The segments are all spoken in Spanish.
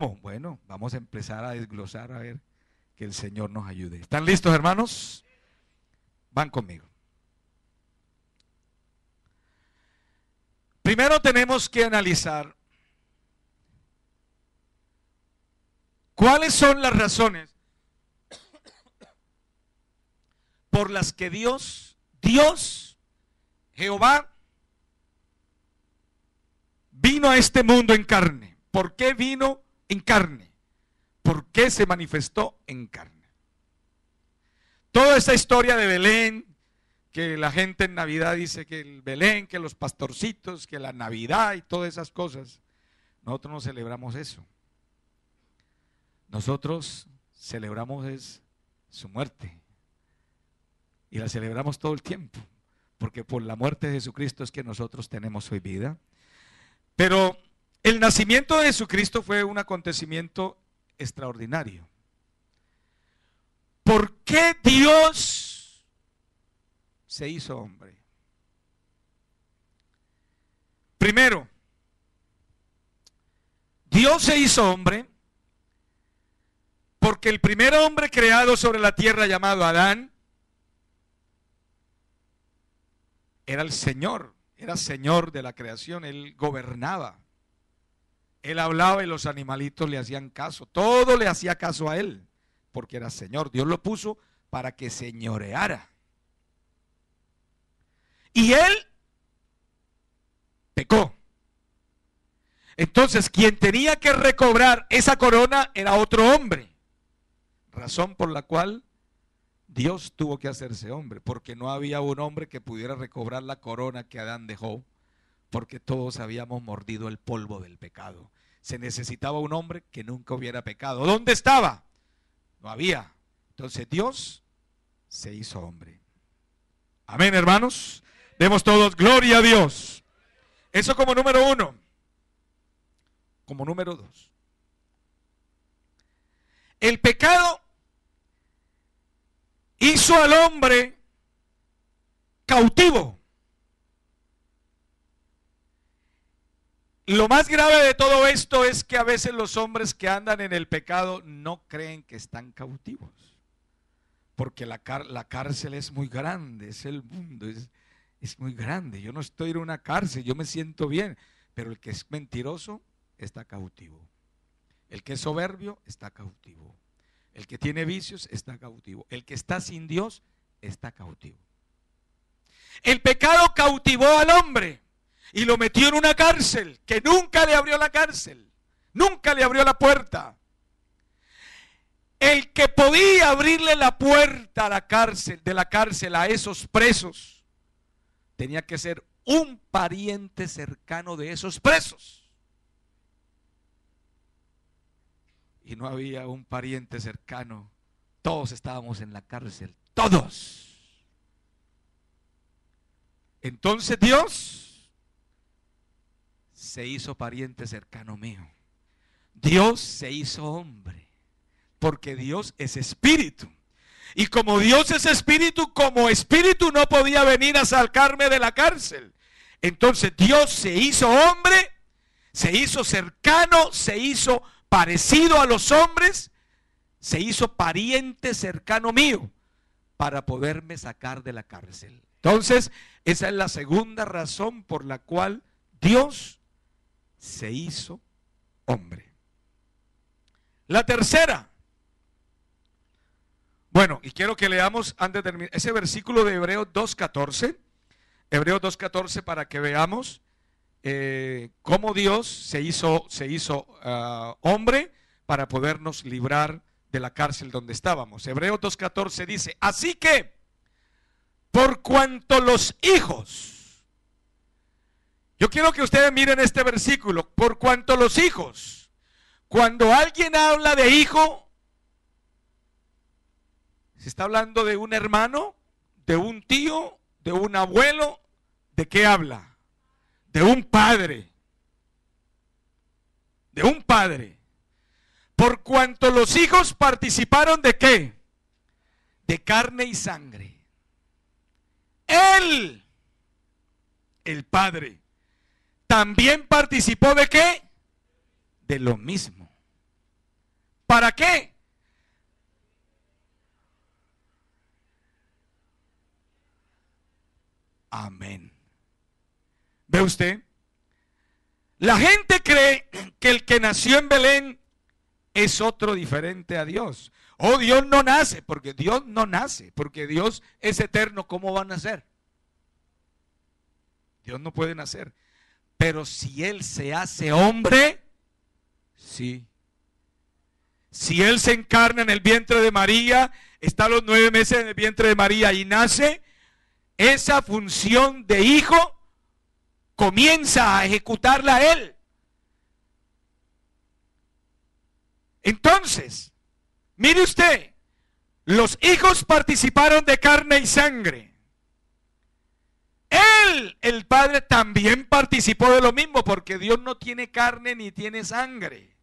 Bueno, vamos a empezar a desglosar a ver que el Señor nos ayude. ¿Están listos, hermanos? Van conmigo. Primero tenemos que analizar cuáles son las razones por las que Dios, Jehová, vino a este mundo en carne. ¿Por qué vino en carne? ¿Por qué se manifestó en carne? Toda esta historia de Belén, que la gente en Navidad dice que el Belén, que los pastorcitos, que la Navidad y todas esas cosas, nosotros no celebramos eso. Nosotros celebramos es su muerte. Y la celebramos todo el tiempo, porque por la muerte de Jesucristo es que nosotros tenemos hoy vida. Pero el nacimiento de Jesucristo fue un acontecimiento extraordinario. ¿Por qué Dios se hizo hombre? Primero, Dios se hizo hombre porque el primer hombre creado sobre la tierra, llamado Adán, era el Señor, era Señor de la creación, Él gobernaba. Él hablaba y los animalitos le hacían caso, todo le hacía caso a Él, porque era Señor. Dios lo puso para que señoreara. Y Él pecó. Entonces, quien tenía que recobrar esa corona era otro hombre. Razón por la cual Dios tuvo que hacerse hombre, porque no había un hombre que pudiera recobrar la corona que Adán dejó, porque todos habíamos mordido el polvo del pecado. Se necesitaba un hombre que nunca hubiera pecado. ¿Dónde estaba? No había. Entonces Dios se hizo hombre. Amén, hermanos. Demos todos gloria a Dios. Eso como número uno. Como número dos. El pecado hizo al hombre cautivo. Lo más grave de todo esto es que a veces los hombres que andan en el pecado no creen que están cautivos. Porque la cárcel es muy grande, es el mundo, es muy grande. Yo no estoy en una cárcel, yo me siento bien. Pero el que es mentiroso está cautivo. El que es soberbio está cautivo. El que tiene vicios está cautivo. El que está sin Dios está cautivo. El pecado cautivó al hombre y lo metió en una cárcel que nunca le abrió la cárcel. Nunca le abrió la puerta. El que podía abrirle la puerta a la cárcel, de la cárcel a esos presos, tenía que ser un pariente cercano de esos presos. Y no había un pariente cercano. Todos estábamos en la cárcel. Todos. Entonces Dios se hizo pariente cercano mío. Dios se hizo hombre. Porque Dios es espíritu. Y como Dios es espíritu, como espíritu no podía venir a sacarme de la cárcel. Entonces Dios se hizo hombre, se hizo cercano, se hizo parecido a los hombres, se hizo pariente cercano mío para poderme sacar de la cárcel. Entonces, esa es la segunda razón por la cual Dios se hizo hombre. La tercera. Bueno, y quiero que leamos antes de terminar ese versículo de Hebreos 2:14. Hebreos 2:14 para que veamos cómo Dios se hizo hombre para podernos librar de la cárcel donde estábamos. Hebreos 2:14 dice: así que, por cuanto los hijos, yo quiero que ustedes miren este versículo, por cuanto los hijos, cuando alguien habla de hijo, se está hablando de un hermano, de un tío, de un abuelo. ¿De qué habla? De un padre. De un padre. Por cuanto los hijos participaron de ¿qué? De carne y sangre. Él, el padre, también participó de ¿qué? De lo mismo. ¿Para qué? Amén. ¿Ve usted? La gente cree que el que nació en Belén es otro diferente a Dios. Oh, Dios no nace, porque Dios no nace, porque Dios es eterno. ¿Cómo va a nacer? Dios no puede nacer. Pero si Él se hace hombre, sí. Si Él se encarna en el vientre de María, está los 9 meses en el vientre de María y nace, esa función de hijo comienza a ejecutarla Él. Entonces, mire usted, los hijos participaron de carne y sangre. Él, el Padre, también participó de lo mismo, porque Dios no tiene carne ni tiene sangre.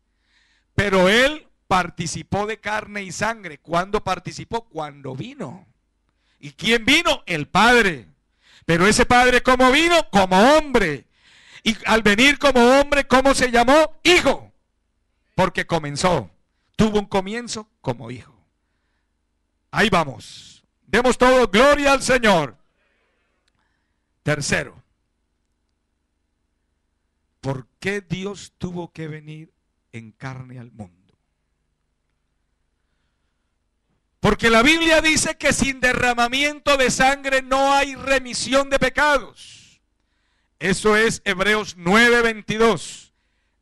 Pero Él participó de carne y sangre. ¿Cuándo participó? Cuando vino. ¿Y quién vino? El Padre. Pero ese Padre, ¿cómo vino? Como hombre. Y al venir como hombre, ¿cómo se llamó? Hijo. Porque comenzó. Tuvo un comienzo como hijo. Ahí vamos. Demos todo gloria al Señor. Tercero, ¿por qué Dios tuvo que venir en carne al mundo? Porque la Biblia dice que sin derramamiento de sangre no hay remisión de pecados. Eso es Hebreos 9:22.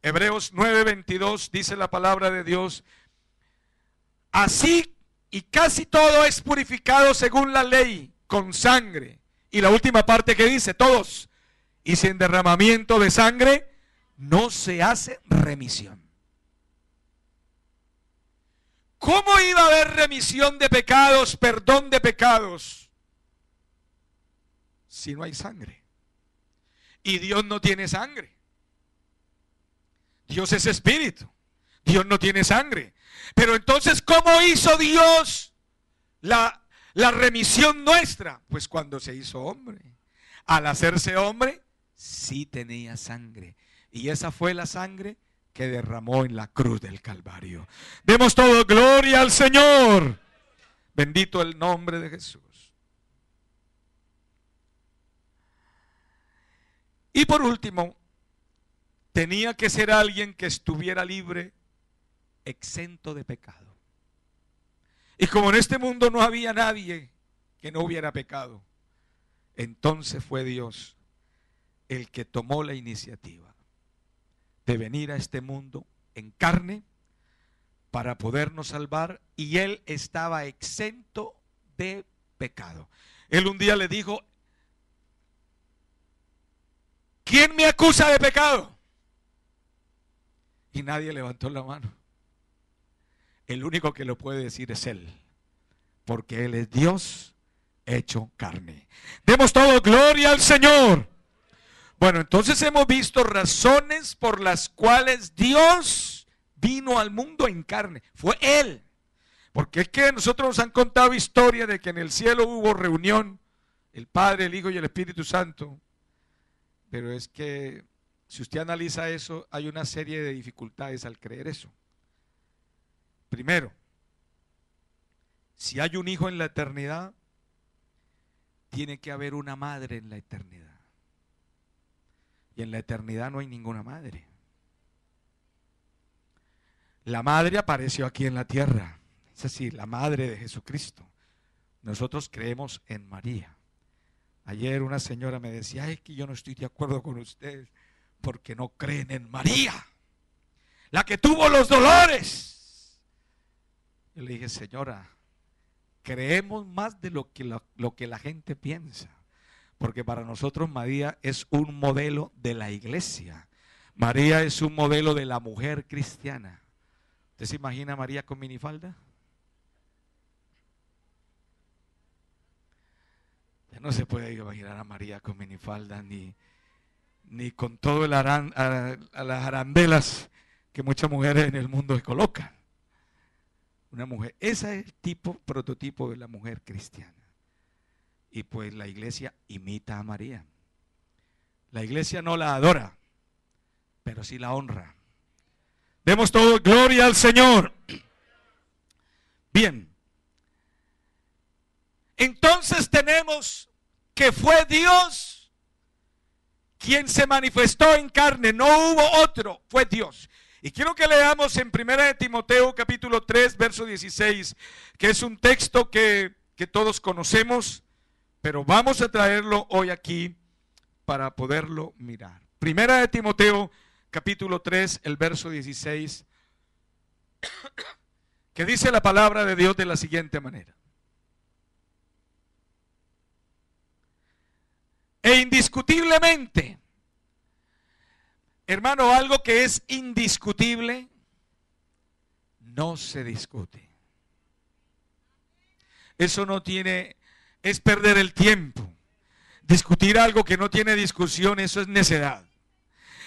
Hebreos 9:22 dice la palabra de Dios. Así y casi todo es purificado según la ley, con sangre. Y la última parte que dice, todos. Y sin derramamiento de sangre no se hace remisión. ¿Cómo iba a haber remisión de pecados, perdón de pecados, si no hay sangre? Y Dios no tiene sangre. Dios es espíritu. Dios no tiene sangre. Pero entonces, ¿cómo hizo Dios la remisión nuestra? Pues cuando se hizo hombre. Al hacerse hombre, sí tenía sangre. Y esa fue la sangre que derramó en la cruz del Calvario. Demos todo gloria al Señor. Bendito el nombre de Jesús. Y por último, tenía que ser alguien que estuviera libre, exento de pecado. Y como en este mundo no había nadie que no hubiera pecado, entonces fue Dios el que tomó la iniciativa de venir a este mundo en carne para podernos salvar, y Él estaba exento de pecado. Él un día le dijo, ¿quién me acusa de pecado? Y nadie levantó la mano. El único que lo puede decir es Él, porque Él es Dios hecho carne. Demos todo gloria al Señor. Bueno, entonces hemos visto razones por las cuales Dios vino al mundo en carne. Fue Él. Porque es que nosotros nos han contado historia de que en el cielo hubo reunión, el Padre, el Hijo y el Espíritu Santo. Pero es que si usted analiza eso, hay una serie de dificultades al creer eso. Primero, si hay un hijo en la eternidad, tiene que haber una madre en la eternidad. Y en la eternidad no hay ninguna madre. La madre apareció aquí en la tierra. Es decir, la madre de Jesucristo. Nosotros creemos en María. Ayer una señora me decía, es que yo no estoy de acuerdo con ustedes porque no creen en María, la que tuvo los dolores. Yo le dije, señora, creemos más de lo que la gente piensa. Porque para nosotros María es un modelo de la iglesia. María es un modelo de la mujer cristiana. ¿Usted se imagina a María con minifalda? Ya no se puede imaginar a María con minifalda ni con todo a las arandelas que muchas mujeres en el mundo se colocan. Una mujer, ese es el prototipo de la mujer cristiana. Y pues la iglesia imita a María. La iglesia no la adora, pero sí la honra. Demos todo gloria al Señor. Bien. Entonces tenemos que fue Dios quien se manifestó en carne. No hubo otro, fue Dios. Y quiero que leamos en 1 de Timoteo capítulo 3, verso 16, que es un texto que todos conocemos, pero vamos a traerlo hoy aquí para poderlo mirar. 1 de Timoteo capítulo 3, el verso 16, que dice la palabra de Dios de la siguiente manera. E indiscutiblemente, hermano, algo que es indiscutible no se discute. Eso no tiene, es perder el tiempo. Discutir algo que no tiene discusión, eso es necedad.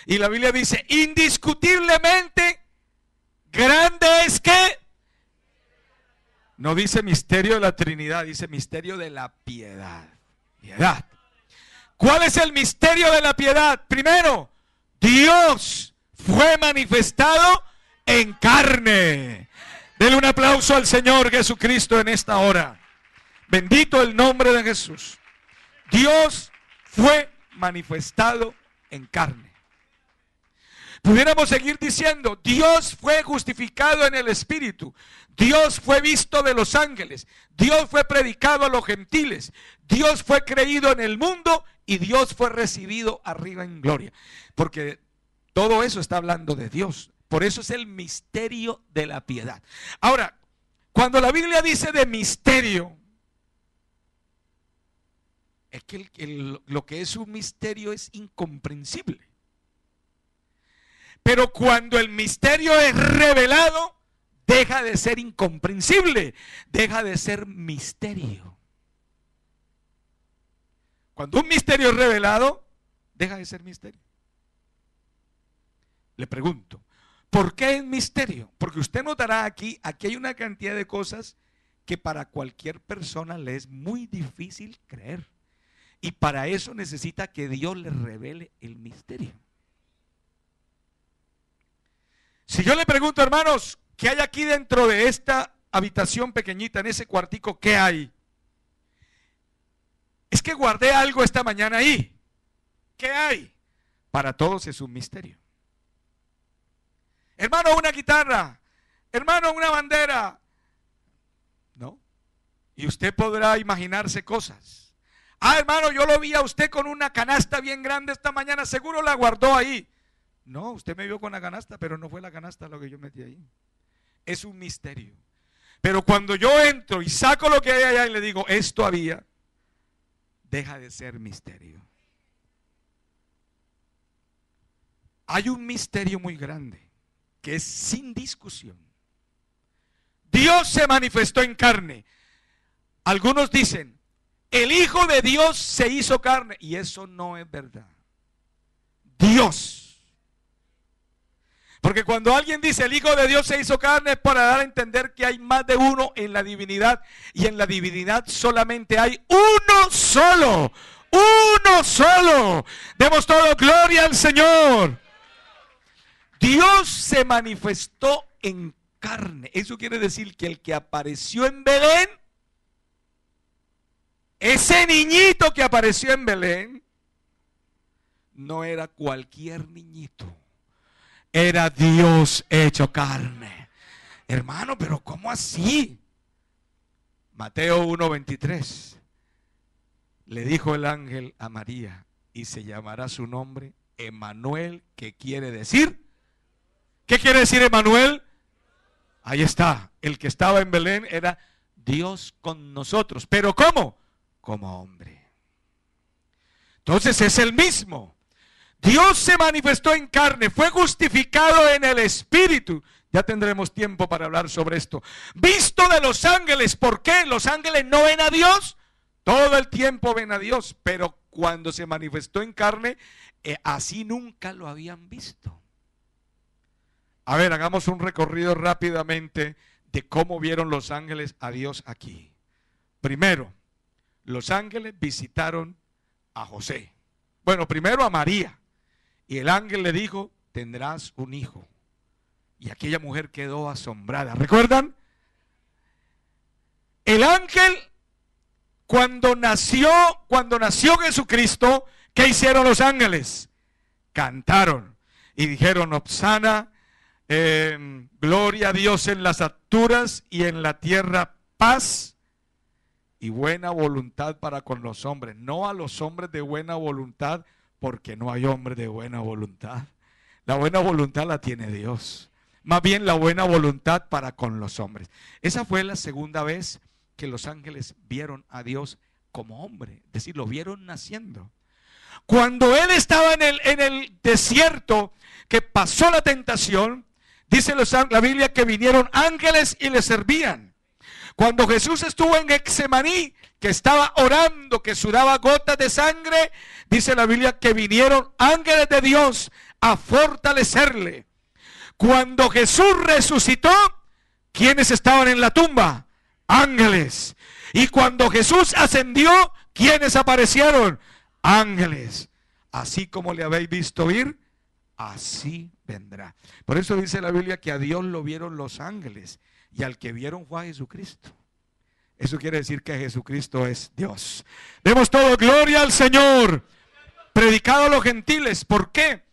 Y la Biblia dice, indiscutiblemente grande es que, no dice misterio de la Trinidad, dice misterio de la piedad. Piedad. ¿Cuál es el misterio de la piedad? Primero, Dios fue manifestado en carne. Denle un aplauso al Señor Jesucristo en esta hora. Bendito el nombre de Jesús. Dios fue manifestado en carne. Pudiéramos seguir diciendo, Dios fue justificado en el Espíritu. Dios fue visto de los ángeles. Dios fue predicado a los gentiles. Dios fue creído en el mundo y Dios fue recibido arriba en gloria. Porque todo eso está hablando de Dios. Por eso es el misterio de la piedad. Ahora, cuando la Biblia dice de misterio, es que lo que es un misterio es incomprensible. Pero cuando el misterio es revelado, deja de ser incomprensible, deja de ser misterio. Cuando un misterio es revelado, deja de ser misterio. Le pregunto, ¿por qué es misterio? Porque usted notará aquí hay una cantidad de cosas que para cualquier persona le es muy difícil creer. Y para eso necesita que Dios le revele el misterio. Si yo le pregunto, hermanos, ¿qué hay aquí dentro de esta habitación pequeñita, en ese cuartico? ¿Qué hay? Es que guardé algo esta mañana ahí. ¿Qué hay? Para todos es un misterio. Hermano, una guitarra. Hermano, una bandera. ¿No? Y usted podrá imaginarse cosas. Ah, hermano, yo lo vi a usted con una canasta bien grande esta mañana. Seguro la guardó ahí. No, usted me vio con la canasta, pero no fue la canasta lo que yo metí ahí. Es un misterio. Pero cuando yo entro y saco lo que hay allá y le digo, esto había, deja de ser misterio. Hay un misterio muy grande que es sin discusión. Dios se manifestó en carne. Algunos dicen, el Hijo de Dios se hizo carne. Y eso no es verdad. Dios. Porque cuando alguien dice el Hijo de Dios se hizo carne, es para dar a entender que hay más de uno en la divinidad. Y en la divinidad solamente hay uno solo. Uno solo. Demos todo gloria al Señor. Dios se manifestó en carne. Eso quiere decir que el que apareció en Belén, ese niñito que apareció en Belén, no era cualquier niñito. Era Dios hecho carne. Hermano, pero ¿cómo así? Mateo 1:23. Le dijo el ángel a María, y se llamará su nombre Emmanuel, que quiere decir, ¿qué quiere decir Emmanuel? Ahí está, el que estaba en Belén era Dios con nosotros. ¿Pero cómo? Como hombre. Entonces es el mismo. Dios se manifestó en carne, fue justificado en el Espíritu. Ya tendremos tiempo para hablar sobre esto. Visto de los ángeles. ¿Por qué? ¿Los ángeles no ven a Dios? Todo el tiempo ven a Dios, pero cuando se manifestó en carne, así nunca lo habían visto. A ver, hagamos un recorrido rápidamente de cómo vieron los ángeles a Dios aquí. Primero, los ángeles visitaron a José. Bueno, primero a María. Y el ángel le dijo, tendrás un hijo. Y aquella mujer quedó asombrada. ¿Recuerdan? El ángel, cuando nació Jesucristo, ¿qué hicieron los ángeles? Cantaron y dijeron: Hosana, gloria a Dios en las alturas y en la tierra paz y buena voluntad para con los hombres. No a los hombres de buena voluntad, porque no hay hombre de buena voluntad. La buena voluntad la tiene Dios. Más bien la buena voluntad para con los hombres. Esa fue la segunda vez que los ángeles vieron a Dios como hombre, es decir, lo vieron naciendo. Cuando él estaba en el desierto, que pasó la tentación, dice la Biblia que vinieron ángeles y le servían. Cuando Jesús estuvo en Getsemaní, que estaba orando, que sudaba gotas de sangre, dice la Biblia que vinieron ángeles de Dios a fortalecerle. Cuando Jesús resucitó, ¿quiénes estaban en la tumba? Ángeles. Y cuando Jesús ascendió, ¿quiénes aparecieron? Ángeles. Así como le habéis visto ir, así vendrá. Por eso dice la Biblia que a Dios lo vieron los ángeles y al que vieron fue a Jesucristo. Eso quiere decir que Jesucristo es Dios. Demos todo gloria al Señor. Predicado a los gentiles. ¿Por qué?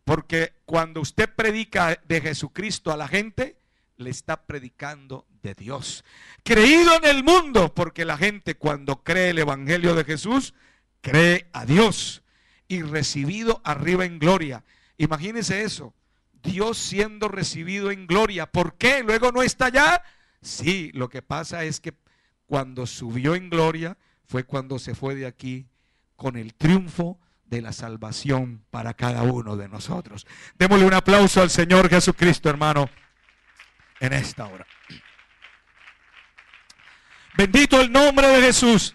Porque cuando usted predica de Jesucristo a la gente, le está predicando de Dios. Creído en el mundo, porque la gente cuando cree el evangelio de Jesús, cree a Dios. Y recibido arriba en gloria. Imagínese eso, Dios siendo recibido en gloria. ¿Por qué? ¿Luego no está allá? Sí, lo que pasa es que cuando subió en gloria fue cuando se fue de aquí con el triunfo de la salvación para cada uno de nosotros. Démosle un aplauso al Señor Jesucristo, hermano, en esta hora. Bendito el nombre de Jesús.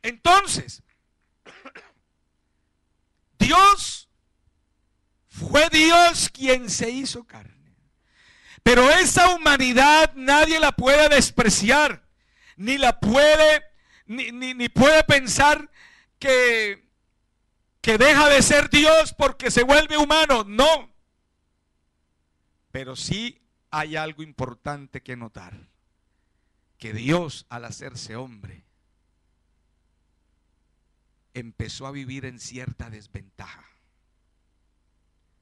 Entonces, Dios fue Dios quien se hizo carne. Pero esa humanidad nadie la puede despreciar, ni la puede, ni puede pensar que deja de ser Dios porque se vuelve humano. No. Pero sí hay algo importante que notar, que Dios al hacerse hombre empezó a vivir en cierta desventaja.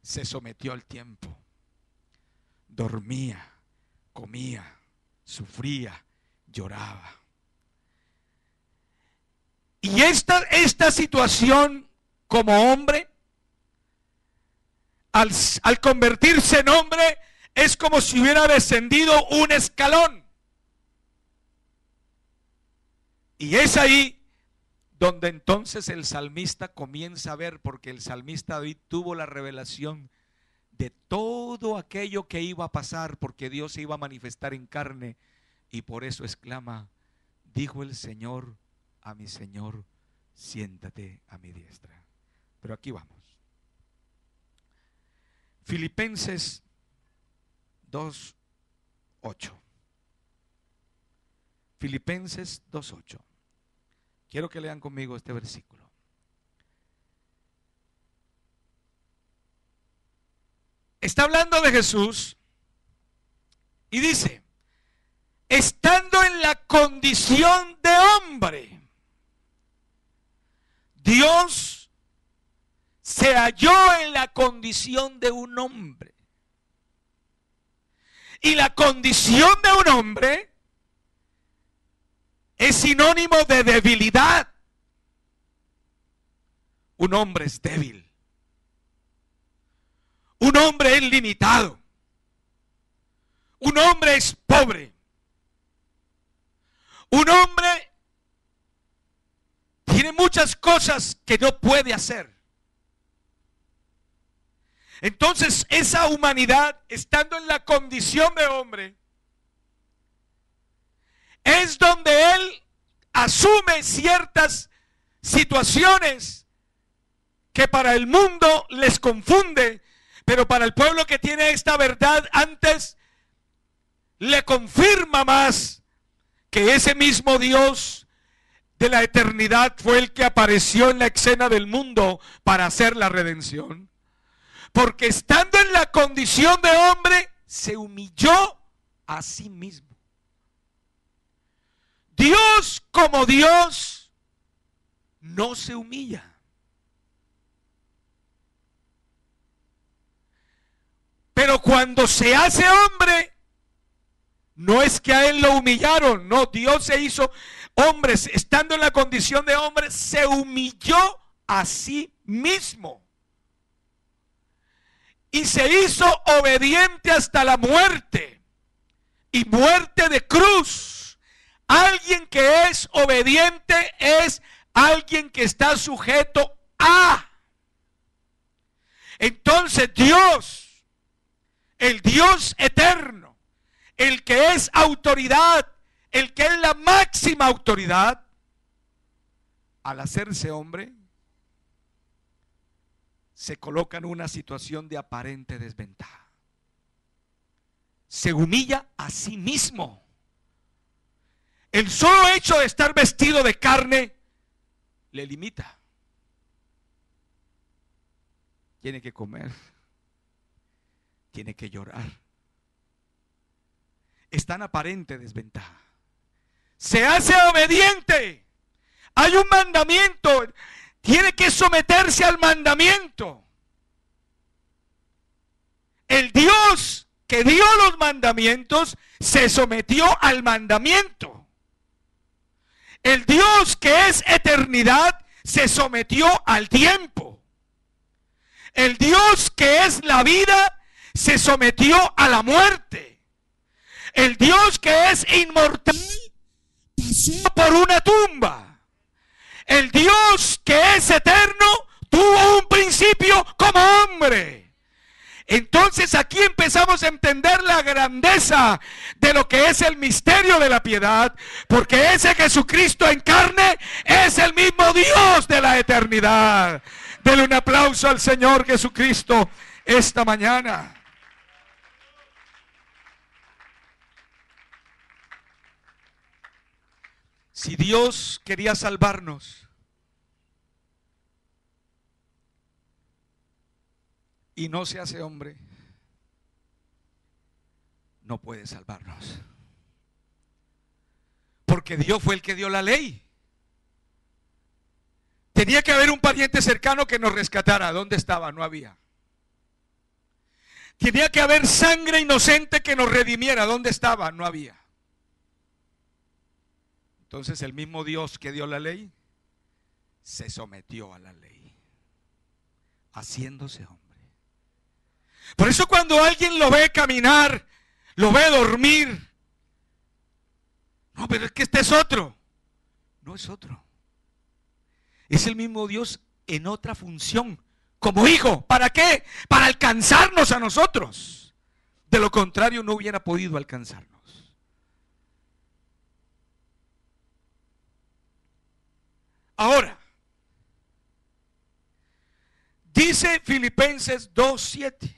Se sometió al tiempo, dormía, comía, sufría, lloraba. Y esta situación como hombre, al convertirse en hombre, es como si hubiera descendido un escalón. Y es ahí donde entonces el salmista comienza a ver, porque el salmista David tuvo la revelación de todo aquello que iba a pasar, porque Dios se iba a manifestar en carne, y por eso exclama: dijo el Señor a mi Señor, siéntate a mi diestra. Pero aquí vamos. Filipenses 2:8. Filipenses 2:8. Quiero que lean conmigo este versículo. Está hablando de Jesús y dice: estando en la condición de hombre, Dios se halló en la condición de un hombre. Y la condición de un hombre es sinónimo de debilidad. Un hombre es débil. Un hombre es limitado. Un hombre es pobre. Un hombre tiene muchas cosas que no puede hacer. Entonces, esa humanidad, estando en la condición de hombre, es donde él asume ciertas situaciones que para el mundo les confunde, pero para el pueblo que tiene esta verdad antes, le confirma más que ese mismo Dios de la eternidad fue el que apareció en la escena del mundo para hacer la redención. Porque estando en la condición de hombre, se humilló a sí mismo. Dios como Dios no se humilla. Pero cuando se hace hombre, no es que a él lo humillaron, no, Dios se hizo hombre, estando en la condición de hombre, se humilló a sí mismo. Y se hizo obediente hasta la muerte, y muerte de cruz. Alguien que es obediente es alguien que está sujeto a. Entonces Dios, el Dios eterno, el que es autoridad, el que es la máxima autoridad, al hacerse hombre, se coloca en una situación de aparente desventaja. Se humilla a sí mismo. El solo hecho de estar vestido de carne le limita. Tiene que comer, tiene que llorar. Está en aparente desventaja. Se hace obediente. Hay un mandamiento. Tiene que someterse al mandamiento. El Dios que dio los mandamientos se sometió al mandamiento. El Dios que es eternidad se sometió al tiempo. El Dios que es la vida se sometió a la muerte. El Dios que es inmortal pasó por una tumba. El Dios que es eterno tuvo un principio como hombre. Entonces aquí empezamos a entender la grandeza de lo que es el misterio de la piedad, porque ese Jesucristo en carne es el mismo Dios de la eternidad. Denle un aplauso al Señor Jesucristo esta mañana. Si Dios quería salvarnos y no se hace hombre, no puede salvarnos. Porque Dios fue el que dio la ley. Tenía que haber un pariente cercano que nos rescatara. ¿Dónde estaba? No había. Tenía que haber sangre inocente que nos redimiera. ¿Dónde estaba? No había. Entonces el mismo Dios que dio la ley se sometió a la ley, haciéndose hombre. Por eso cuando alguien lo ve caminar, lo ve dormir, no, pero es que este es otro. No es otro. Es el mismo Dios en otra función, como hijo. ¿Para qué? Para alcanzarnos a nosotros. De lo contrario no hubiera podido alcanzarnos. Ahora, dice Filipenses 2:7.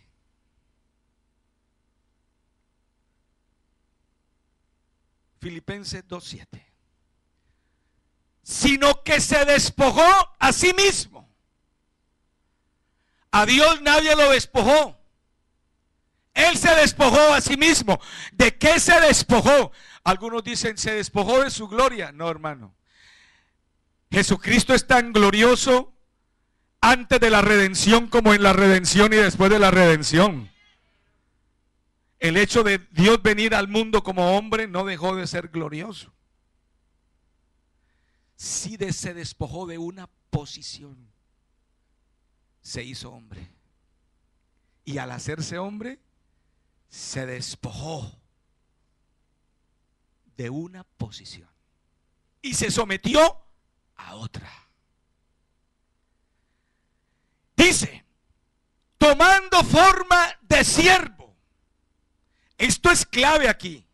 Filipenses 2:7. Sino que se despojó a sí mismo. A Dios nadie lo despojó. Él se despojó a sí mismo. ¿De qué se despojó? Algunos dicen, se despojó de su gloria. No, hermano. Jesucristo es tan glorioso antes de la redención como en la redención y después de la redención. El hecho de Dios venir al mundo como hombre no dejó de ser glorioso. Sí se despojó de una posición. Se hizo hombre. Y al hacerse hombre, se despojó de una posición. Y se sometió a otra. Dice, tomando forma de siervo. Esto es clave aquí.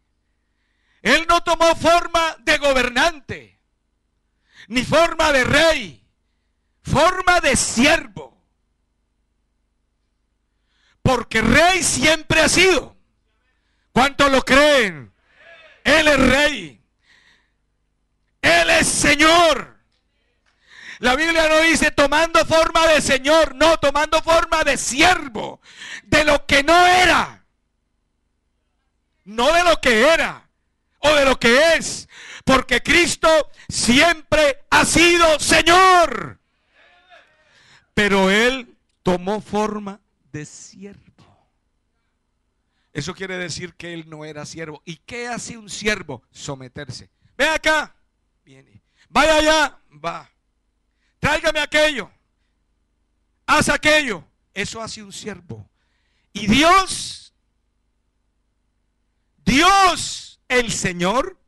Él no tomó forma de gobernante, ni forma de rey, forma de siervo. Porque rey siempre ha sido. ¿Cuántos lo creen? Él es rey. Él es Señor. La Biblia no dice tomando forma de Señor, no, tomando forma de siervo, de lo que no era, no de lo que era o de lo que es, porque Cristo siempre ha sido Señor. Pero Él tomó forma de siervo. Eso quiere decir que Él no era siervo. ¿Y qué hace un siervo? Someterse. Ve acá, viene. Vaya allá, va. Tráigame aquello. Haz aquello. Eso hace un siervo. Y Dios, el Señor,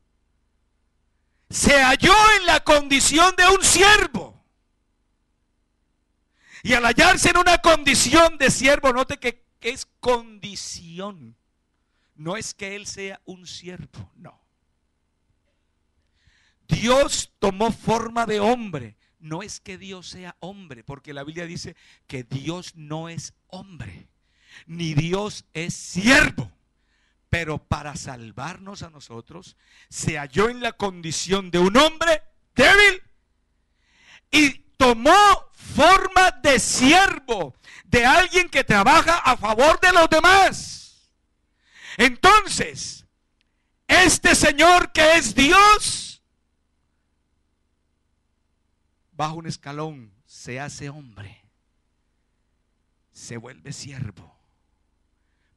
se halló en la condición de un siervo. Y al hallarse en una condición de siervo, note que es condición. No es que Él sea un siervo, no. Dios tomó forma de hombre. No es que Dios sea hombre, porque la Biblia dice que Dios no es hombre, ni Dios es siervo. Pero para salvarnos a nosotros, se halló en la condición de un hombre débil y tomó forma de siervo, de alguien que trabaja a favor de los demás. Entonces, este Señor que es Dios, baja un escalón, se hace hombre, se vuelve siervo.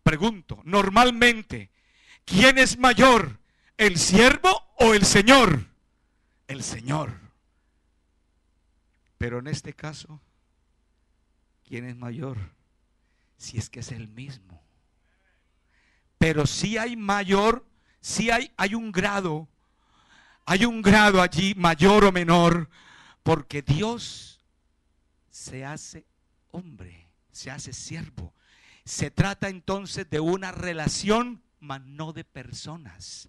Pregunto, normalmente, ¿quién es mayor? ¿El siervo o el Señor? El Señor. Pero en este caso, ¿quién es mayor? Si es que es el mismo. Pero si hay mayor, si hay un grado allí mayor o menor, porque Dios se hace hombre, se hace siervo. Se trata entonces de una relación, mas no de personas,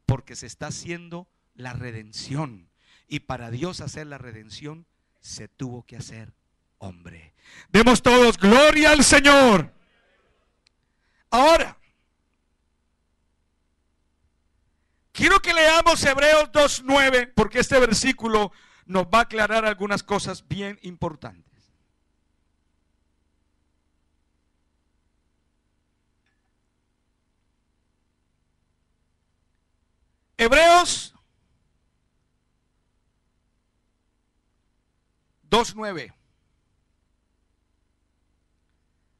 porque se está haciendo la redención. Y para Dios hacer la redención, se tuvo que hacer hombre. Demos todos gloria al Señor. Ahora, quiero que leamos Hebreos 2:9, porque este versículo nos va a aclarar algunas cosas bien importantes. Hebreos 2:9.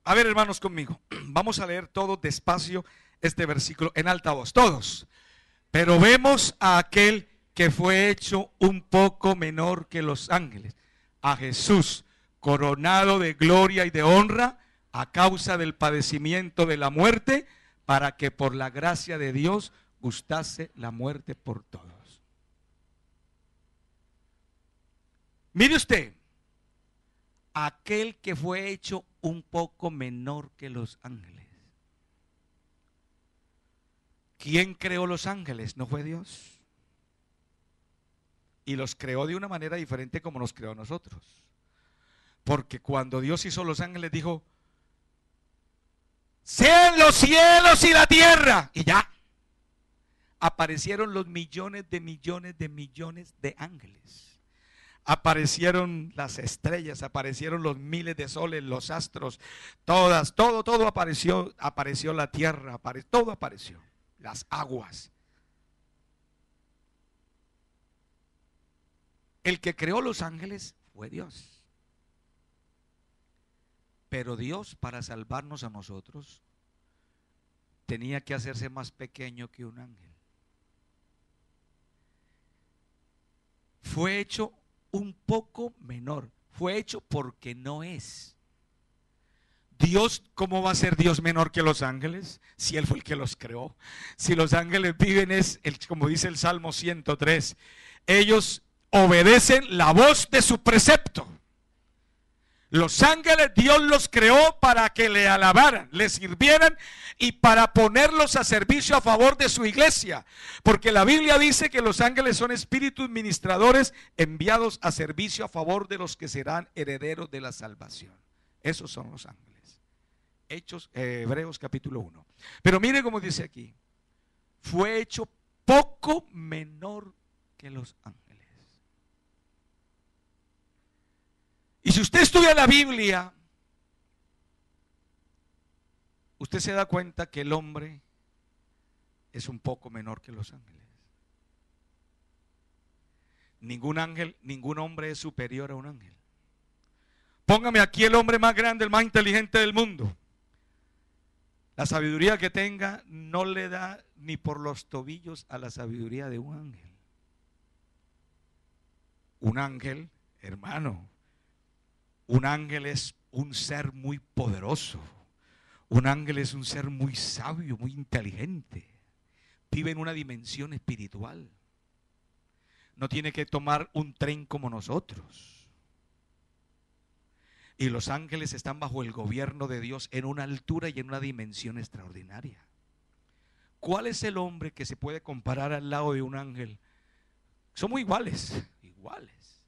A ver, hermanos, conmigo. Vamos a leer todo despacio este versículo en alta voz, todos. Pero vemos a aquel que fue hecho un poco menor que los ángeles, a Jesús, coronado de gloria y de honra a causa del padecimiento de la muerte, para que por la gracia de Dios gustase la muerte por todos. Mire usted, aquel que fue hecho un poco menor que los ángeles. ¿Quién creó los ángeles? ¿No fue Dios? Y los creó de una manera diferente como nos creó a nosotros. Porque cuando Dios hizo los ángeles dijo: sean los cielos y la tierra. Y ya. Aparecieron los millones de millones de millones de ángeles. Aparecieron las estrellas, aparecieron los miles de soles, los astros, todo apareció, apareció la tierra, todo apareció, las aguas. El que creó los ángeles fue Dios. Pero Dios, para salvarnos a nosotros, tenía que hacerse más pequeño que un ángel. Fue hecho un poco menor. Fue hecho porque no es. Dios, ¿cómo va a ser Dios menor que los ángeles? Si Él fue el que los creó. Si los ángeles viven, como dice el Salmo 103, ellos obedecen la voz de su precepto. Los ángeles Dios los creó para que le alabaran, le sirvieran y para ponerlos a servicio a favor de su iglesia. Porque la Biblia dice que los ángeles son espíritus ministradores enviados a servicio a favor de los que serán herederos de la salvación. Esos son los ángeles. Hebreos capítulo 1. Pero mire cómo dice aquí: fue hecho poco menor que los ángeles. Y si usted estudia la Biblia, usted se da cuenta que el hombre es un poco menor que los ángeles. Ningún ángel, ningún hombre es superior a un ángel. Póngame aquí el hombre más grande, el más inteligente del mundo. La sabiduría que tenga no le da ni por los tobillos a la sabiduría de un ángel. Un ángel, hermano, un ángel es un ser muy poderoso. Un ángel es un ser muy sabio, muy inteligente. Vive en una dimensión espiritual. No tiene que tomar un tren como nosotros. Y los ángeles están bajo el gobierno de Dios en una altura y en una dimensión extraordinaria. ¿Cuál es el hombre que se puede comparar al lado de un ángel? Somos iguales, iguales.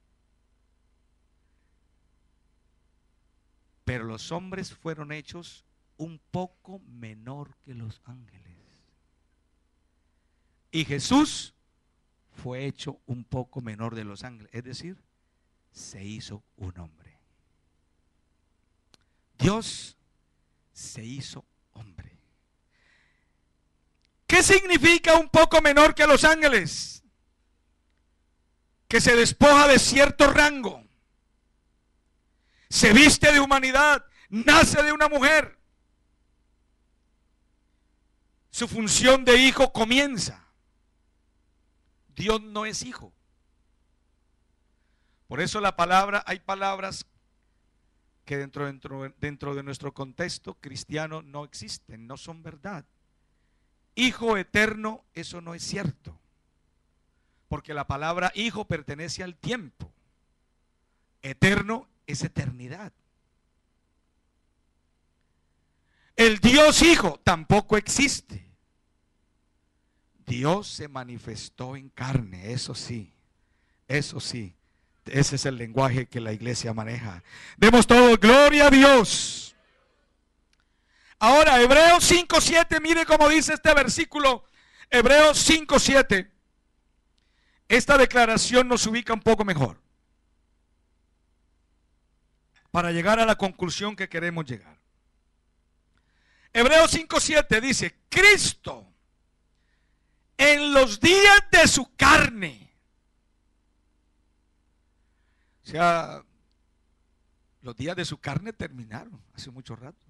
Pero los hombres fueron hechos un poco menor que los ángeles. Y Jesús fue hecho un poco menor de los ángeles. Es decir, se hizo un hombre. Dios se hizo hombre. ¿Qué significa un poco menor que los ángeles? Que se despoja de cierto rango, se viste de humanidad, nace de una mujer. Su función de hijo comienza. Dios no es hijo. Por eso hay palabras que dentro de nuestro contexto cristiano no existen, no son verdad. Hijo eterno, eso no es cierto. Porque la palabra hijo pertenece al tiempo. Eterno es eternidad. El Dios Hijo tampoco existe. Dios se manifestó en carne, eso sí, eso sí. Ese es el lenguaje que la iglesia maneja. Demos todo gloria a Dios. Ahora, Hebreos 5:7, mire cómo dice este versículo. Hebreos 5:7. Esta declaración nos ubica un poco mejor para llegar a la conclusión que queremos llegar. Hebreos 5:7 dice: Cristo en los días de su carne. O sea, los días de su carne terminaron hace mucho rato.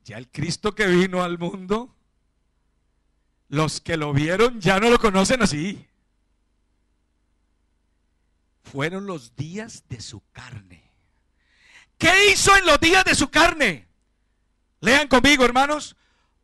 Ya el Cristo que vino al mundo, los que lo vieron ya no lo conocen así. Fueron los días de su carne. ¿Qué hizo en los días de su carne? Lean conmigo, hermanos.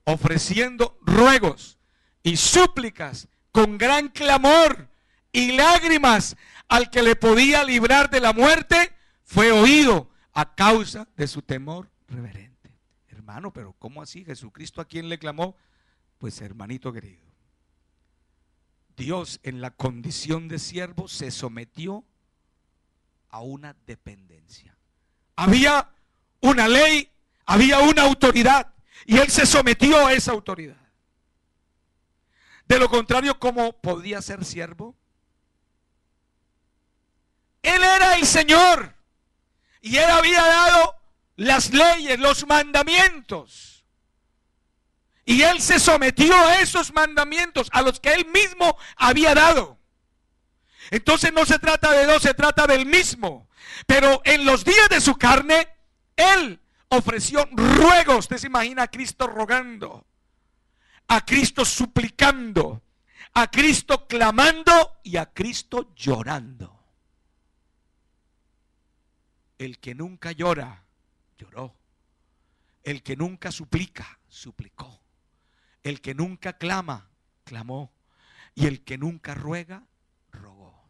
Ofreciendo ruegos y súplicas con gran clamor y lágrimas al que le podía librar de la muerte, fue oído a causa de su temor reverente. Hermano, pero ¿cómo así? ¿Jesucristo a quién le clamó? Pues hermanito querido, Dios en la condición de siervo se sometió a una dependencia. Había una ley, había una autoridad y Él se sometió a esa autoridad. De lo contrario, ¿cómo podía ser siervo? Él era el Señor y Él había dado las leyes, los mandamientos. Y Él se sometió a esos mandamientos, a los que Él mismo había dado. Entonces no se trata de dos, se trata del mismo. Pero en los días de su carne, Él ofreció ruegos. Usted se imagina a Cristo rogando, a Cristo suplicando, a Cristo clamando y a Cristo llorando. El que nunca llora, lloró. El que nunca suplica, suplicó. El que nunca clama, clamó. Y el que nunca ruega, rogó.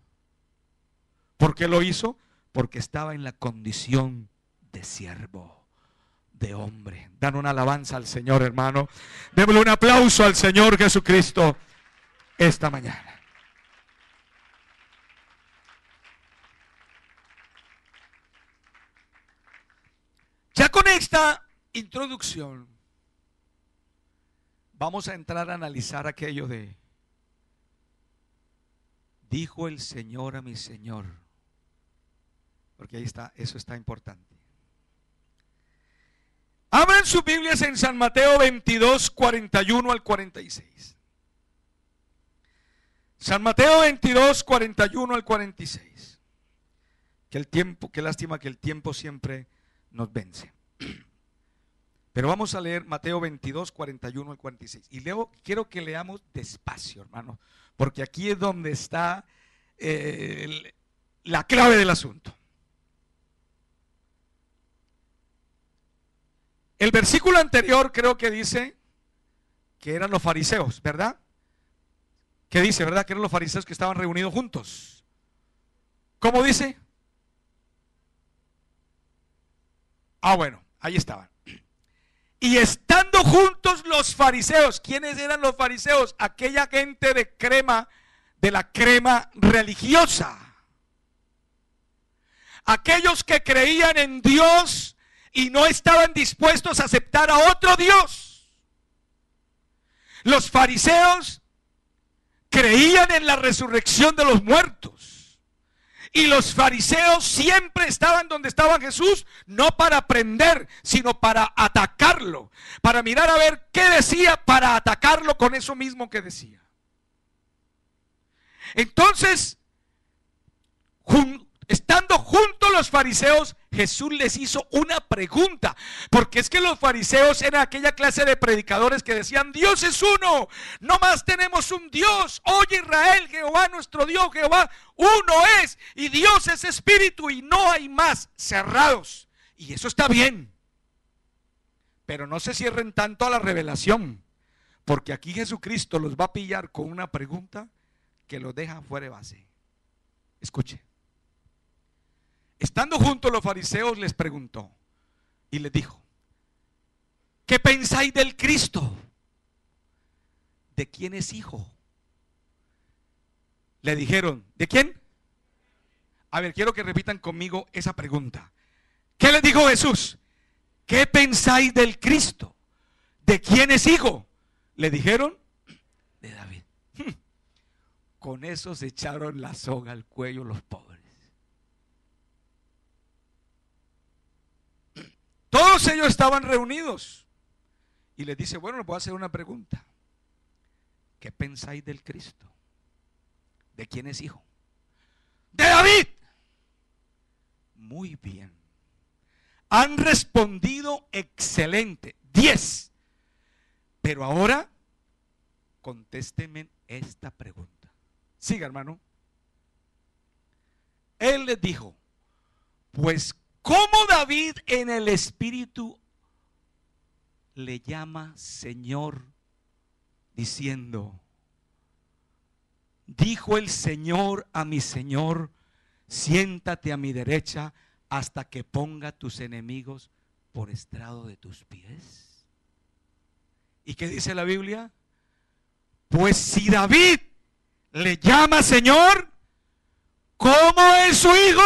¿Por qué lo hizo? Porque estaba en la condición de siervo, de hombre. Dan una alabanza al Señor, hermano. Démosle un aplauso al Señor Jesucristo esta mañana. Ya con esta introducción vamos a entrar a analizar aquello de: dijo el Señor a mi Señor. Porque ahí está, eso está importante. Abran sus Biblias en San Mateo 22, 41 al 46. San Mateo 22, 41 al 46. Qué lástima que el tiempo siempre nos vence. Pero vamos a leer Mateo 22, 41 al 46. Y quiero que leamos despacio, hermano, porque aquí es donde está la clave del asunto. El versículo anterior creo que dice que eran los fariseos, ¿verdad? ¿Qué dice, verdad? Que eran los fariseos que estaban reunidos juntos. ¿Cómo dice? Bueno, ahí estaban. Y estando juntos los fariseos. ¿Quiénes eran los fariseos? Aquella gente de la crema religiosa. Aquellos que creían en Dios y no estaban dispuestos a aceptar a otro Dios. Los fariseos creían en la resurrección de los muertos. Y los fariseos siempre estaban donde estaba Jesús, no para aprender, sino para atacarlo, para mirar a ver qué decía, para atacarlo con eso mismo que decía. Entonces, estando juntos los fariseos, Jesús les hizo una pregunta, porque es que los fariseos eran aquella clase de predicadores que decían: Dios es uno, no más tenemos un Dios. Oye Israel, Jehová nuestro Dios, Jehová uno es, y Dios es espíritu y no hay más, cerrados. Y eso está bien, pero no se cierren tanto a la revelación, porque aquí Jesucristo los va a pillar con una pregunta que los deja fuera de base. Escuche. Estando juntos los fariseos les preguntó y les dijo: ¿qué pensáis del Cristo? ¿De quién es hijo? Le dijeron: ¿de quién? A ver, quiero que repitan conmigo esa pregunta. ¿Qué les dijo Jesús? ¿Qué pensáis del Cristo? ¿De quién es hijo? Le dijeron: de David. Con eso se echaron la soga al cuello los pobres. Todos ellos estaban reunidos y les dice: bueno, les voy a hacer una pregunta. ¿Qué pensáis del Cristo? ¿De quién es hijo? ¡De David! Muy bien. Han respondido excelente. 10. Pero ahora contéstenme esta pregunta. Siga, hermano. Él les dijo: pues ¿cómo David en el Espíritu le llama Señor, diciendo: dijo el Señor a mi Señor, siéntate a mi derecha hasta que ponga tus enemigos por estrado de tus pies? ¿Y qué dice la Biblia? Pues si David le llama Señor, ¿cómo es su hijo?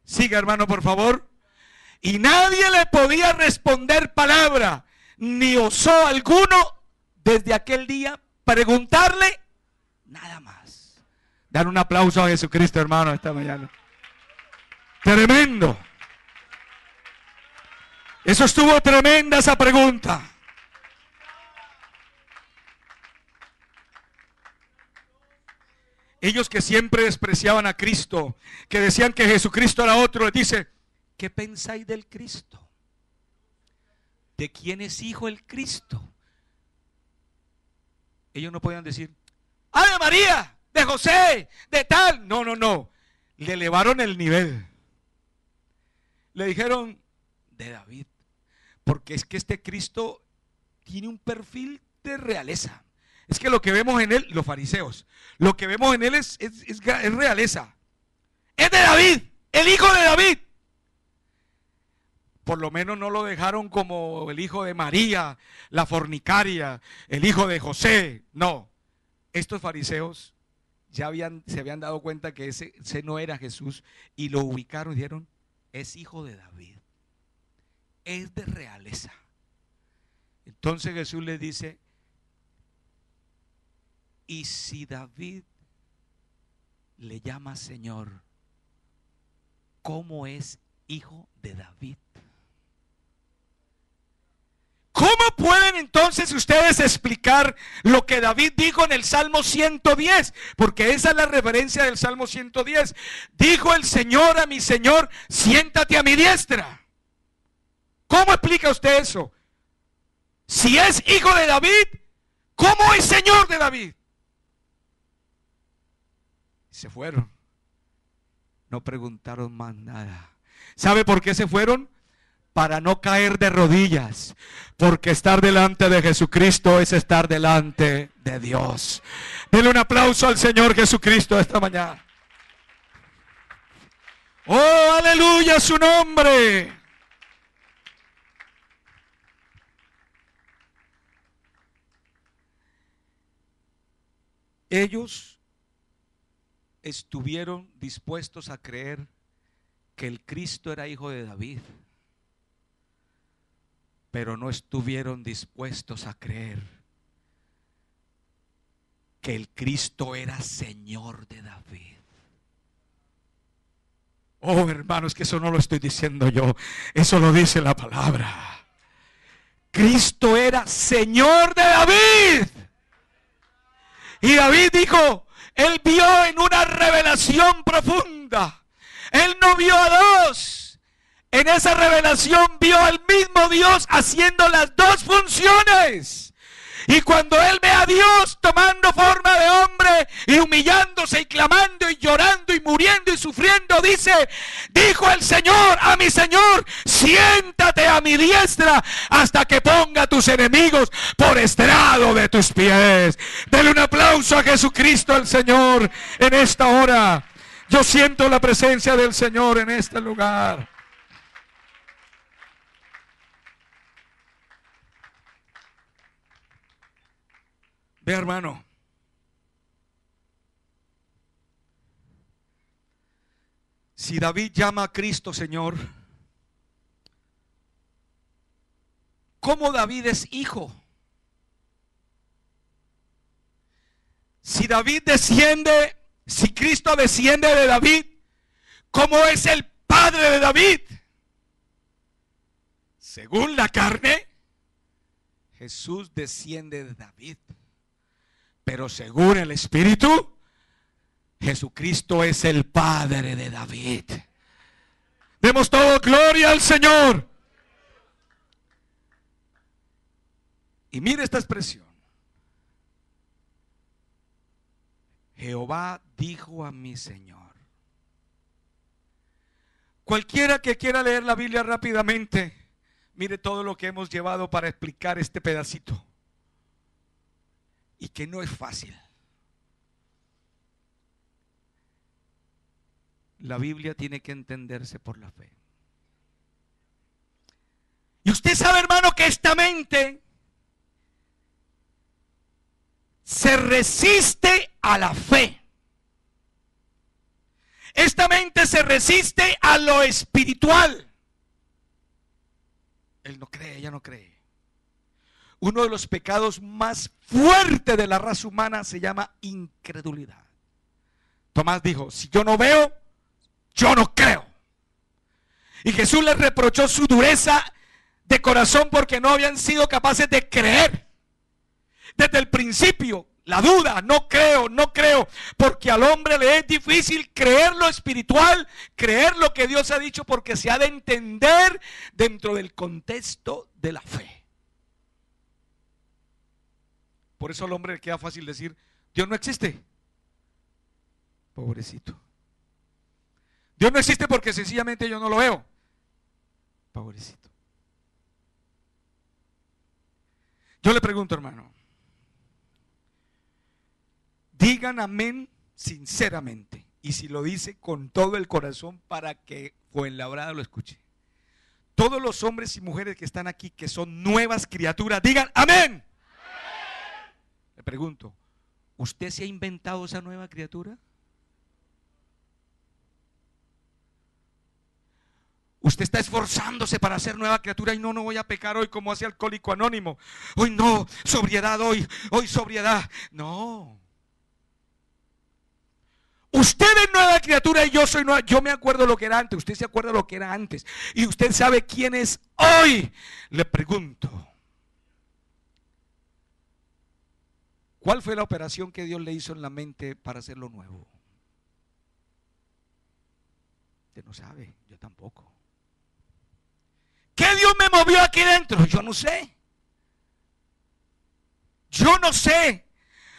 Siga, hermano, por favor. Y nadie le podía responder palabra, ni osó alguno desde aquel día preguntarle nada más. Dar un aplauso a Jesucristo, hermano, esta mañana. Tremendo. Eso estuvo tremenda esa pregunta. Ellos que siempre despreciaban a Cristo, que decían que Jesucristo era otro, les dice: ¿qué pensáis del Cristo? ¿De quién es hijo el Cristo? Ellos no podían decir: ¡Ave María! ¡De José! ¡De tal! No, no, no. Le elevaron el nivel. Le dijeron: de David. Porque es que este Cristo tiene un perfil de realeza. Es que lo que vemos en él, los fariseos, lo que vemos en él es realeza. Es de David, el hijo de David. Por lo menos no lo dejaron como el hijo de María, la fornicaria, el hijo de José. No, estos fariseos ya se habían dado cuenta que ese no era Jesús y lo ubicaron y dijeron: es hijo de David, es de realeza. Entonces Jesús les dice: y si David le llama Señor, ¿cómo es hijo de David? ¿Cómo pueden pueden entonces ustedes explicar lo que David dijo en el Salmo 110? Porque esa es la referencia del Salmo 110. Dijo el Señor a mi Señor, siéntate a mi diestra. ¿Cómo explica usted eso? Si es hijo de David, ¿cómo es Señor de David? Se fueron. No preguntaron más nada. ¿Sabe por qué se fueron? Para no caer de rodillas. Porque estar delante de Jesucristo es estar delante de Dios. Denle un aplauso al Señor Jesucristo esta mañana. Oh, aleluya su nombre. Ellos estuvieron dispuestos a creer que el Cristo era hijo de David, pero no estuvieron dispuestos a creer que el Cristo era Señor de David. Oh, hermanos, que eso no lo estoy diciendo yo, eso lo dice la palabra. Cristo era Señor de David. Y David dijo, él vio en una revelación profunda. Él no vio a dos. En esa revelación vio al mismo Dios haciendo las dos funciones. Y cuando él ve a Dios tomando forma de hombre y humillándose y clamando y llorando y muriendo y sufriendo, dijo el Señor a mi Señor, siéntate a mi diestra hasta que ponga a tus enemigos por estrado de tus pies. Dele un aplauso a Jesucristo el Señor en esta hora. Yo siento la presencia del Señor en este lugar. Ve, hermano, si David llama a Cristo Señor, ¿cómo David es hijo? Si David desciende, si Cristo desciende de David, ¿cómo es el padre de David? Según la carne, Jesús desciende de David. Pero según el Espíritu, Jesucristo es el Padre de David. Demos todo gloria al Señor. Y mire esta expresión. Jehová dijo a mi Señor. Cualquiera que quiera leer la Biblia rápidamente, mire todo lo que hemos llevado para explicar este pedacito. Y que no es fácil. La Biblia tiene que entenderse por la fe. Y usted sabe, hermano, que esta mente se resiste a la fe. Esta mente se resiste a lo espiritual. Él no cree, ella no cree. Uno de los pecados más fuertes de la raza humana se llama incredulidad. Tomás dijo, si yo no veo, yo no creo. Y Jesús les reprochó su dureza de corazón porque no habían sido capaces de creer. Desde el principio, la duda, no creo, no creo. Porque al hombre le es difícil creer lo espiritual, creer lo que Dios ha dicho, porque se ha de entender dentro del contexto de la fe. Por eso al hombre le queda fácil decir, Dios no existe. Pobrecito. Dios no existe porque sencillamente yo no lo veo. Pobrecito. Yo le pregunto, hermano, digan amén sinceramente. Y si lo dice con todo el corazón para que Fuenlabrada lo escuche. Todos los hombres y mujeres que están aquí, que son nuevas criaturas, digan amén. Le pregunto, ¿usted se ha inventado esa nueva criatura? Usted está esforzándose para ser nueva criatura y no voy a pecar hoy como hace Alcohólico Anónimo. Hoy no, sobriedad hoy sobriedad. No. Usted es nueva criatura y yo soy nueva. Yo me acuerdo lo que era antes, usted se acuerda lo que era antes. Y usted sabe quién es hoy. Le pregunto, ¿Cuál fue la operación que Dios le hizo en la mente para hacerlo nuevo? Usted no sabe, yo tampoco. ¿Qué Dios me movió aquí dentro? Yo no sé. Yo no sé.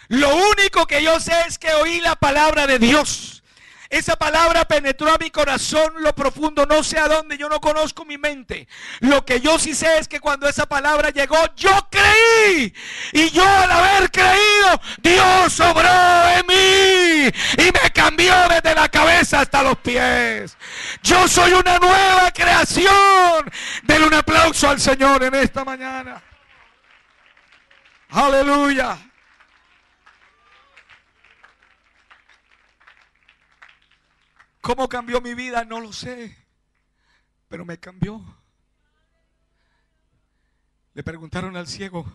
Lo único que yo sé es que oí la palabra de Dios. Esa palabra penetró a mi corazón lo profundo, no sé a dónde, yo no conozco mi mente. Lo que yo sí sé es que cuando esa palabra llegó, yo creí. Y yo al haber creído, Dios obró en mí y me cambió desde la cabeza hasta los pies. Yo soy una nueva creación. Denle un aplauso al Señor en esta mañana. Aleluya. ¿Cómo cambió mi vida? No lo sé, pero me cambió. Le preguntaron al ciego: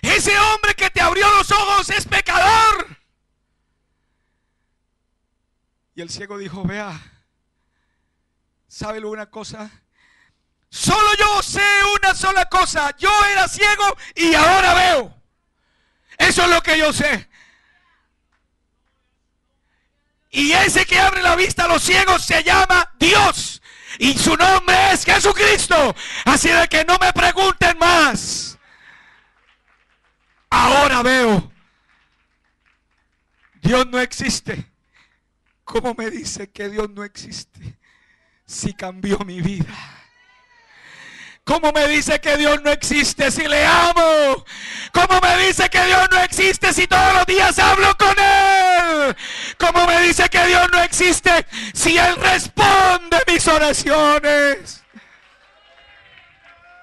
ese hombre que te abrió los ojos es pecador. Y el ciego dijo: vea, ¿sabe una cosa? Solo yo sé una sola cosa. Yo era ciego y ahora veo. Eso es lo que yo sé. Y ese que abre la vista a los ciegos se llama Dios. Y su nombre es Jesucristo. Así de que no me pregunten más. Ahora veo. Dios no existe. ¿Cómo me dice que Dios no existe si cambió mi vida? ¿Cómo me dice que Dios no existe si le amo? ¿Cómo me dice que Dios no existe si todos los días hablo con Él? ¿Cómo me dice que Dios no existe si Él responde mis oraciones?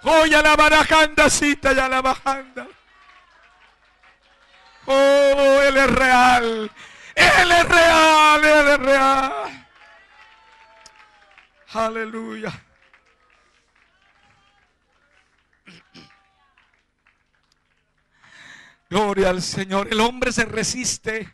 Oh, ya la barajanda cita, ya la bajanda. Oh, Él es real. Él es real, Él es real. Aleluya. Gloria al Señor. El hombre se resiste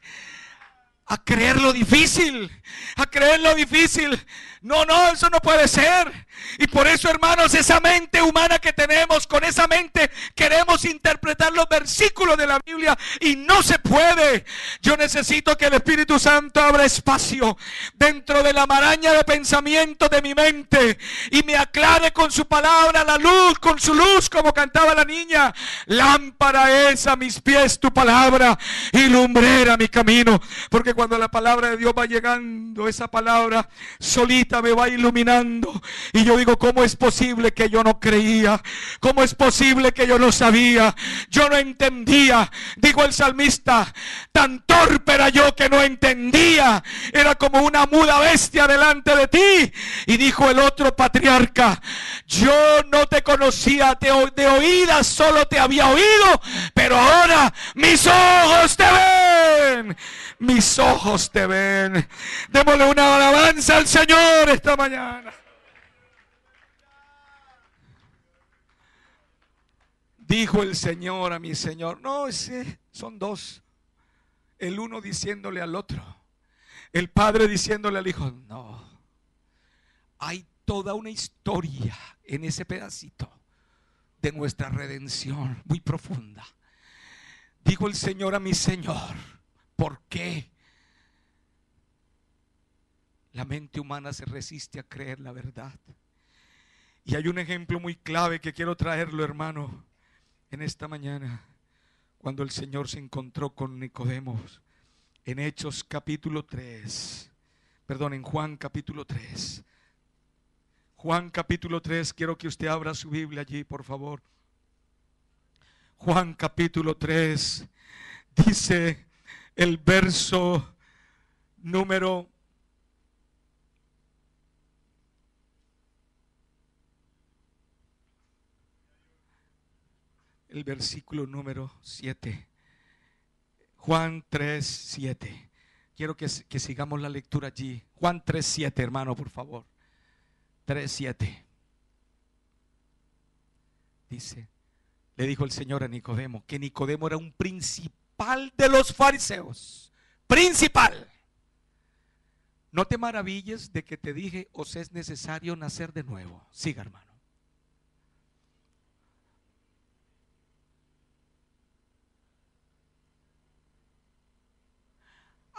a creer lo difícil, a creer lo difícil. No, eso no puede ser. Y por eso, hermanos, esa mente humana que tenemos, con esa mente queremos interpretar los versículos de la Biblia y no se puede. Yo necesito que el Espíritu Santo abra espacio dentro de la maraña de pensamientos de mi mente y me aclare con su palabra la luz, con su luz, como cantaba la niña. Lámpara es a mis pies tu palabra y lumbrera mi camino. Porque cuando la palabra de Dios va llegando, esa palabra solita me va iluminando. Y yo digo, ¿cómo es posible que yo no creía? ¿Cómo es posible que yo no sabía? Yo no entendía. Dijo el salmista: tan torpe era yo que no entendía. Era como una muda bestia delante de ti. Y dijo el otro patriarca: yo no te conocía, de oídas solo te había oído, pero ahora mis ojos te ven. Mis ojos te ven. Démosle una alabanza al Señor esta mañana. Dijo el Señor a mi Señor. No, son dos. El uno diciéndole al otro. El padre diciéndole al hijo. No. Hay toda una historia en ese pedacito de nuestra redención muy profunda. Dijo el Señor a mi Señor: ¿por qué la mente humana se resiste a creer la verdad? Y hay un ejemplo muy clave que quiero traerlo, hermano, en esta mañana. Cuando el Señor se encontró con Nicodemo en Hechos capítulo 3. Perdón, en Juan capítulo 3. Juan capítulo 3, quiero que usted abra su Biblia allí, por favor. Juan capítulo 3, dice el verso número 7. Juan 3, 7. Quiero que sigamos la lectura allí. Juan 3, 7, hermano, por favor. 3, 7. Dice: le dijo el Señor a Nicodemo, que Nicodemo era un principal de los fariseos. Principal. No te maravilles de que te dije: os es necesario nacer de nuevo. Siga, hermano.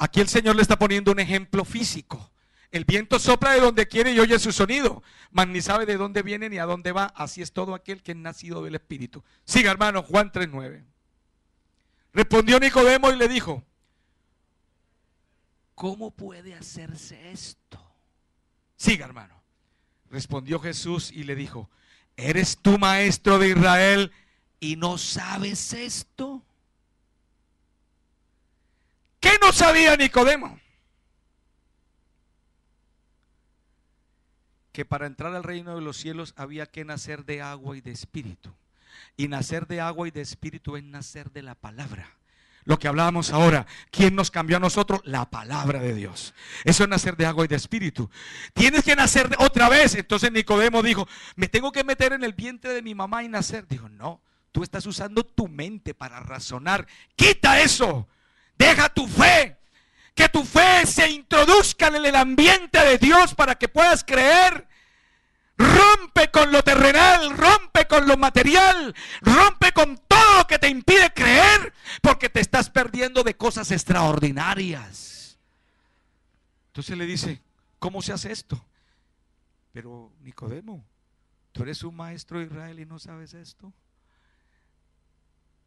Aquí el Señor le está poniendo un ejemplo físico. El viento sopla de donde quiere y oye su sonido, mas ni sabe de dónde viene ni a dónde va. Así es todo aquel que es nacido del Espíritu. Siga, hermano, Juan 3:9. Respondió Nicodemo y le dijo: ¿cómo puede hacerse esto? Siga, hermano. Respondió Jesús y le dijo: ¿eres tú maestro de Israel y no sabes esto? ¿Qué no sabía Nicodemo? Que para entrar al reino de los cielos había que nacer de agua y de espíritu. Y nacer de agua y de espíritu es nacer de la palabra. Lo que hablábamos ahora, ¿quién nos cambió a nosotros? La palabra de Dios. Eso es nacer de agua y de espíritu. Tienes que nacer otra vez. Entonces Nicodemo dijo: ¿me tengo que meter en el vientre de mi mamá y nacer? Dijo: no, tú estás usando tu mente para razonar. Quita eso. Deja tu fe. Que tu fe se introduzca en el ambiente de Dios para que puedas creer. Rompe con lo terrenal, rompe con lo material, rompe con todo lo que te impide creer, porque te estás perdiendo de cosas extraordinarias. Entonces le dice: ¿cómo se hace esto? Pero Nicodemo, tú eres un maestro de Israel y no sabes esto.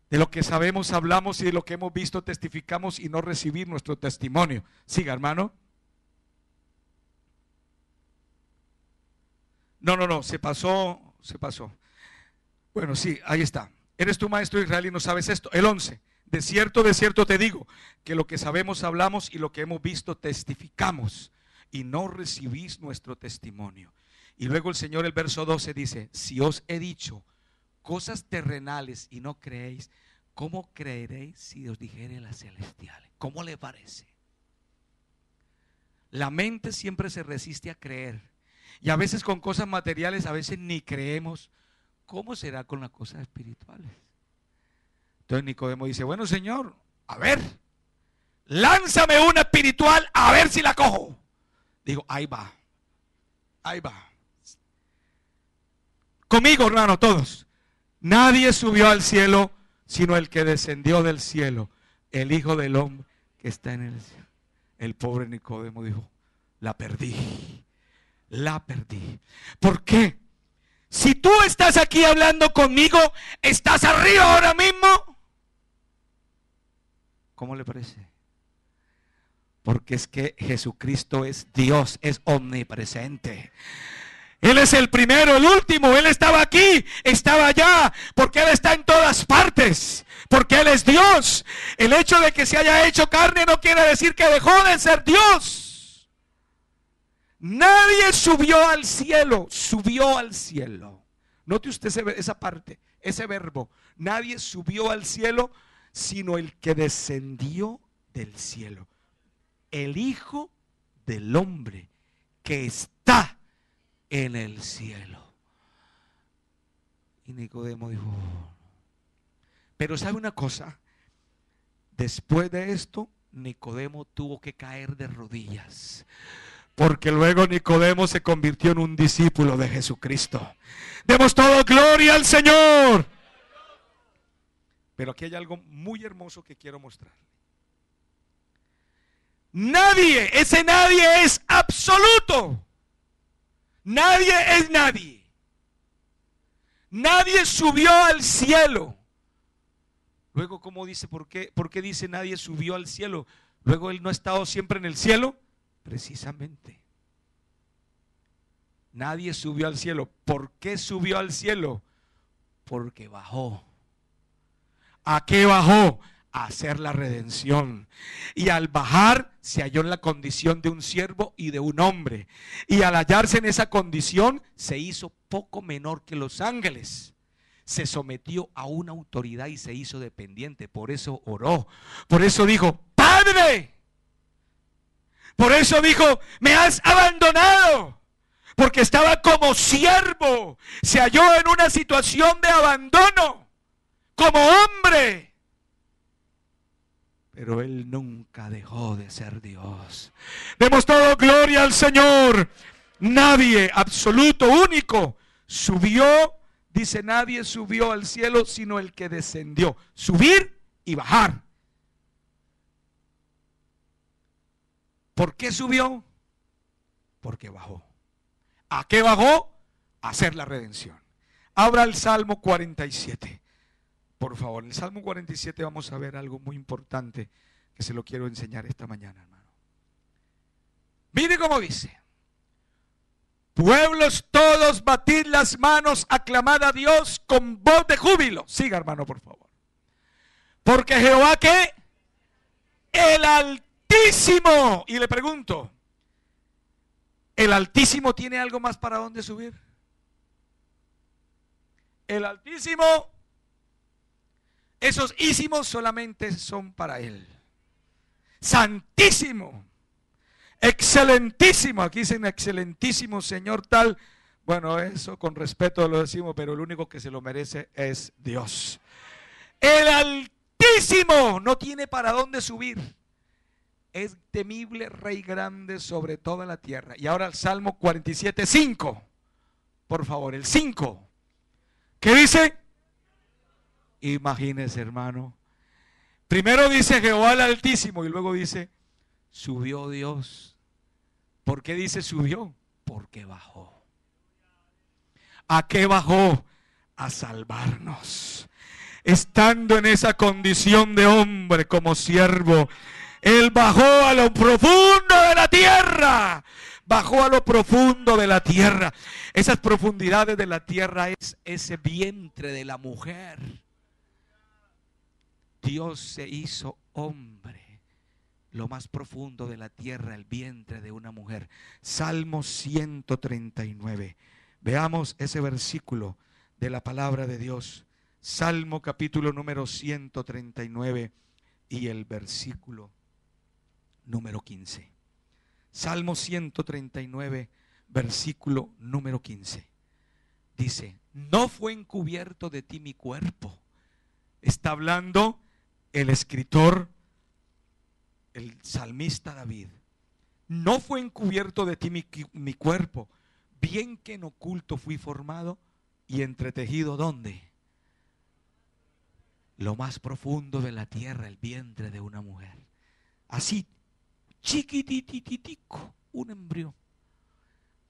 De lo que sabemos hablamos y de lo que hemos visto testificamos, y no recibir nuestro testimonio. Siga, hermano. No, se pasó. Bueno, sí, ahí está. Eres tú maestro de Israel y no sabes esto. El 11. De cierto te digo, que lo que sabemos hablamos y lo que hemos visto testificamos, y no recibís nuestro testimonio. Y luego el Señor, el verso 12 dice: si os he dicho cosas terrenales y no creéis, ¿cómo creeréis si os dijere las celestiales? ¿Cómo le parece? La mente siempre se resiste a creer. Y a veces con cosas materiales, a veces ni creemos. ¿Cómo será con las cosas espirituales? Entonces Nicodemo dice: bueno, Señor, a ver, lánzame una espiritual a ver si la cojo. Digo: ahí va. Conmigo, hermano, todos. Nadie subió al cielo sino el que descendió del cielo, el Hijo del Hombre que está en el cielo. El pobre Nicodemo dijo: la perdí. ¿Por qué? Si tú estás aquí hablando conmigo, ¿estás arriba ahora mismo? ¿Cómo le parece? Porque es que Jesucristo es Dios, es omnipresente. Él es el primero, el último. Él estaba aquí, estaba allá, porque Él está en todas partes, porque Él es Dios. El hecho de que se haya hecho carne no quiere decir que dejó de ser Dios. Nadie subió al cielo, subió al cielo. Note usted esa parte, ese verbo. Nadie subió al cielo sino el que descendió del cielo, el Hijo del Hombre que está en el cielo. Y Nicodemo dijo: pero ¿sabe una cosa? Después de esto, Nicodemo tuvo que caer de rodillas, porque luego Nicodemo se convirtió en un discípulo de Jesucristo. Demos todo gloria al Señor. Pero aquí hay algo muy hermoso que quiero mostrar. Nadie, ese nadie es absoluto. Nadie es nadie. Nadie subió al cielo. Luego, ¿cómo dice? ¿Por qué dice nadie subió al cielo? Luego, Él no ha estado siempre en el cielo. Precisamente. Nadie subió al cielo. ¿Por qué subió al cielo? Porque bajó. ¿A qué bajó? A hacer la redención. Y al bajar se halló en la condición de un siervo y de un hombre. Y al hallarse en esa condición se hizo poco menor que los ángeles. Se sometió a una autoridad y se hizo dependiente. Por eso oró. Por eso dijo: Padre. Por eso dijo: me has abandonado. Porque estaba como siervo. Se halló en una situación de abandono. Como hombre. Pero Él nunca dejó de ser Dios. Demos todo gloria al Señor. Nadie, absoluto, único, subió. Dice: nadie subió al cielo sino el que descendió. Subir y bajar. ¿Por qué subió? Porque bajó. ¿A qué bajó? A hacer la redención. Abra el Salmo 47. Por favor, en el Salmo 47 vamos a ver algo muy importante que se lo quiero enseñar esta mañana, hermano. Mire cómo dice: pueblos todos, batid las manos, aclamad a Dios con voz de júbilo. Siga, hermano, por favor. Porque Jehová, ¿qué? El Altísimo. Y le pregunto, ¿el Altísimo tiene algo más para dónde subir? El Altísimo, esos ísimos solamente son para Él. Santísimo, excelentísimo, aquí dicen excelentísimo Señor tal. Bueno, eso con respeto lo decimos, pero el único que se lo merece es Dios. El Altísimo no tiene para dónde subir. Es temible, Rey grande sobre toda la tierra. Y ahora el Salmo 47, 5. Por favor, el 5. ¿Qué dice? Imagínese, hermano. Primero dice Jehová el Altísimo y luego dice, subió Dios. ¿Por qué dice subió? Porque bajó. ¿A qué bajó? A salvarnos. Estando en esa condición de hombre como siervo, Él bajó a lo profundo de la tierra. Bajó a lo profundo de la tierra. Esas profundidades de la tierra es ese vientre de la mujer. Dios se hizo hombre, lo más profundo de la tierra, el vientre de una mujer. Salmo 139. Veamos ese versículo de la palabra de Dios. Salmo capítulo número 139 y el versículo número 15. Salmo 139, versículo número 15. Dice, no fue encubierto de ti mi cuerpo. Está hablando el escritor, el salmista David. No fue encubierto de ti mi cuerpo, bien que en oculto fui formado y entretejido, ¿dónde? Lo más profundo de la tierra, el vientre de una mujer. Así, chiquitititico, un embrión.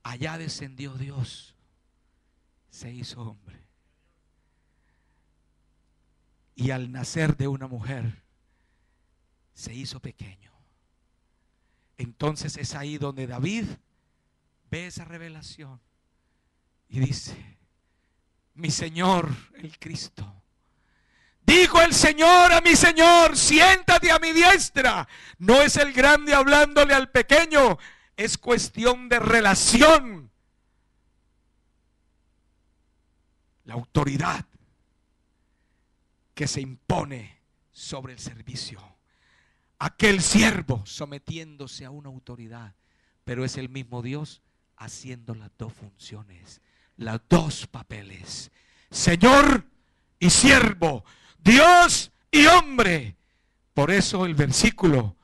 Allá descendió Dios, se hizo hombre. Y al nacer de una mujer, se hizo pequeño. Entonces es ahí donde David ve esa revelación y dice, mi Señor, el Cristo. Dijo el Señor a mi Señor, siéntate a mi diestra. No es el grande hablándole al pequeño, es cuestión de relación. La autoridad que se impone sobre el servicio. Aquel siervo sometiéndose a una autoridad, pero es el mismo Dios haciendo las dos funciones, los dos papeles, Señor y siervo, Dios y hombre. Por eso el versículo,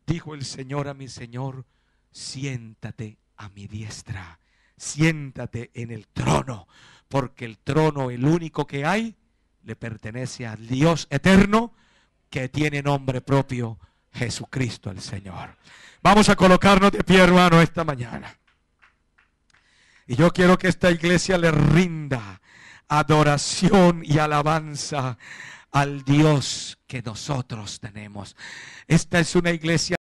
dijo el Señor a mi Señor, siéntate a mi diestra, siéntate en el trono, porque el trono, el único que hay, le pertenece al Dios eterno que tiene nombre propio, Jesucristo el Señor. Vamos a colocarnos de pie, hermano, esta mañana. Y yo quiero que esta iglesia le rinda adoración y alabanza al Dios que nosotros tenemos. Esta es una iglesia